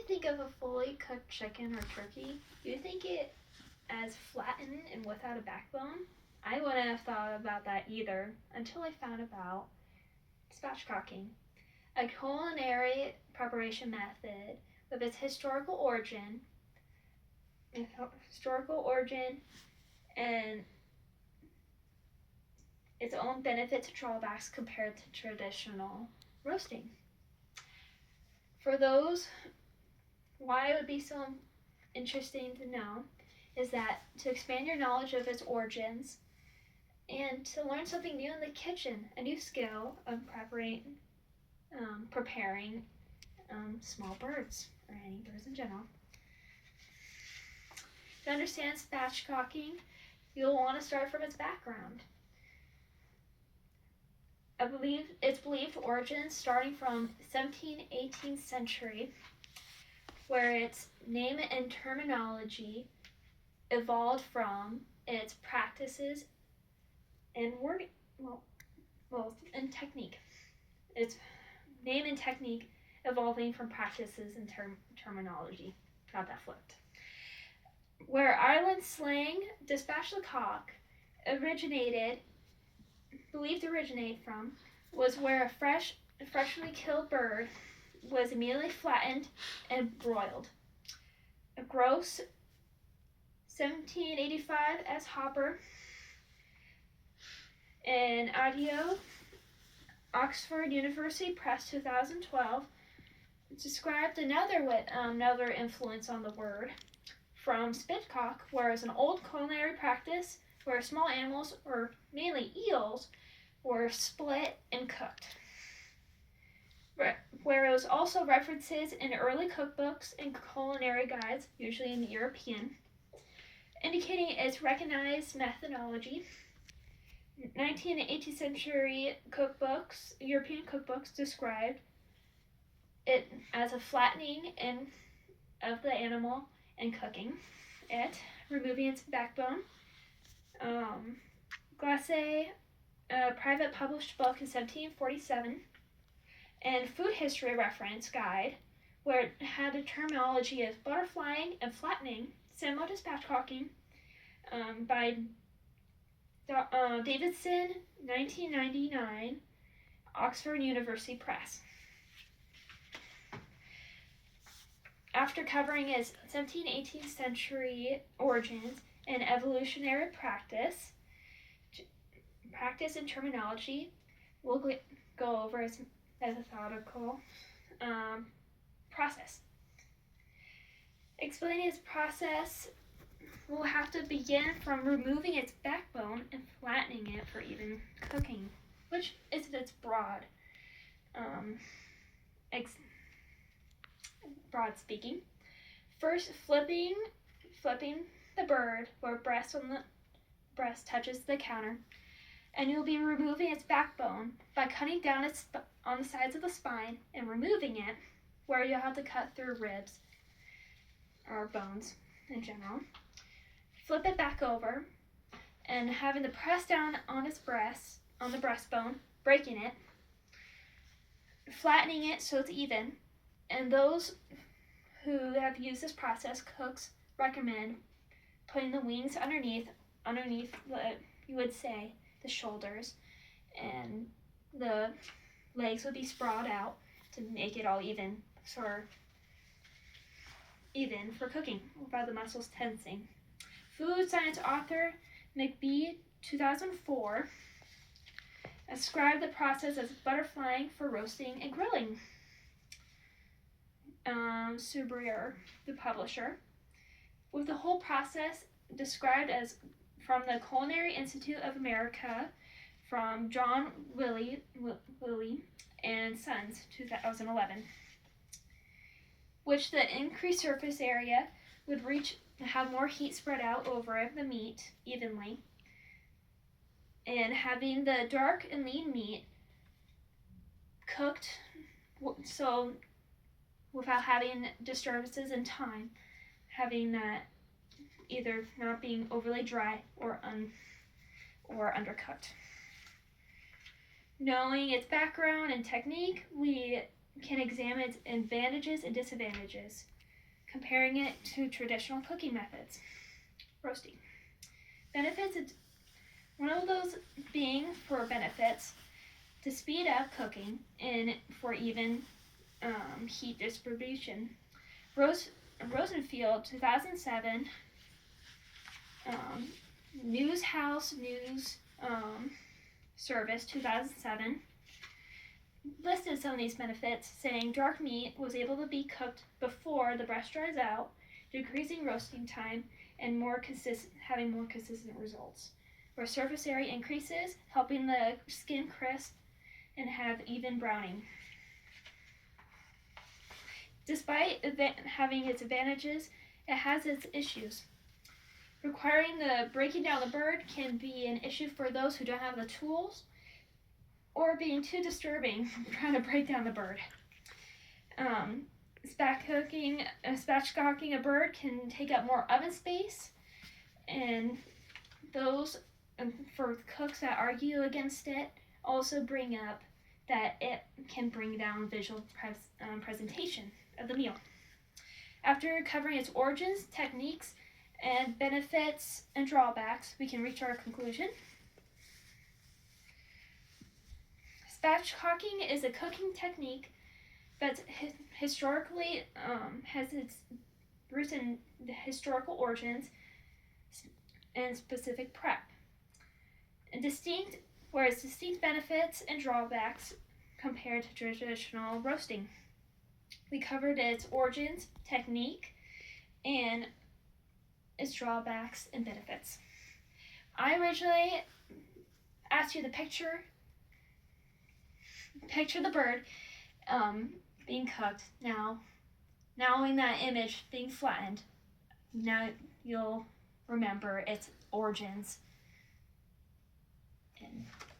think of a fully cooked chicken or turkey, you think it as flattened and without a backbone. I wouldn't have thought about that either until I found about spatchcocking, a culinary preparation method with its historical origin and its own benefits and drawbacks compared to traditional roasting. For those, why it would be so interesting to know is that to expand your knowledge of its origins and to learn something new in the kitchen, a new skill of preparing small birds or any birds in general. To understand spatchcocking, you'll want to start from its background. It's believed origins starting from 17th, 18th century, where its name and terminology evolved from its practices and and technique. Its name and technique evolving from practices and terminology. Got that flipped. Where Ireland slang spatchcock believed to originate from, was where a freshly killed bird was immediately flattened and broiled. A gross 1785 S. Hopper and Audio, Oxford University Press 2012, described another influence on the word from spitcock, where it's an old culinary practice where small animals, or mainly eels, were split and cooked. Where it was also references in early cookbooks and culinary guides, usually in European, indicating its recognized methodology. 19th and 18th century European cookbooks described it as a flattening of the animal and cooking it, removing its backbone. Glacé, a private published book in 1747, and Food History Reference Guide, where it had a terminology of butterflying and flattening, similar to spatchcocking, by Davidson, 1999, Oxford University Press. After covering its 17th, 18th century origins and evolutionary practice and terminology, we'll go over its methodical process. Explaining its process, we'll have to begin from removing its backbone and flattening it for even cooking, which is its broad speaking. First, flipping the bird where breast touches the counter, and you'll be removing its backbone by cutting down on the sides of the spine and removing it, where you'll have to cut through ribs or bones in general. Flip it back over and having to press down on the breastbone, breaking it, flattening it so it's even. And those who have used this process, cooks recommend putting the wings underneath you would say, the shoulders, and the legs would be sprawled out to make it all even for cooking without the muscles tensing. Food science author McBee, 2004, ascribed the process as butterflying for roasting and grilling. Subrier, the publisher, with the whole process described as from the Culinary Institute of America, from John Willie and Sons, 2011, which the increased surface area would have more heat spread out over the meat evenly, and having the dark and lean meat cooked so without having disturbances in time, having that either not being overly dry or undercooked. Knowing its background and technique, we can examine its advantages and disadvantages. comparing it to traditional cooking methods. Roasting. Benefits, one of those being for benefits to speed up cooking and for even heat distribution. Rosenfield, 2007, News House News Service, 2007, listed some of these benefits, saying dark meat was able to be cooked before the breast dries out, decreasing roasting time and having more consistent results. Where surface area increases, helping the skin crisp and have even browning. Despite having its advantages, it has its issues. Requiring the breaking down the bird can be an issue for those who don't have the tools, or being too disturbing trying to break down the bird. Spatchcocking a bird can take up more oven space, and those for cooks that argue against it also bring up that it can bring down visual presentation of the meal. After covering its origins, techniques, and benefits and drawbacks, we can reach our conclusion. Spatchcocking is a cooking technique that historically has its roots in the historical origins and specific prep. Whereas distinct benefits and drawbacks compared to traditional roasting. We covered its origins, technique, and its drawbacks and benefits. I originally asked you to picture the bird being cooked. Now in that image being flattened, now you'll remember its origins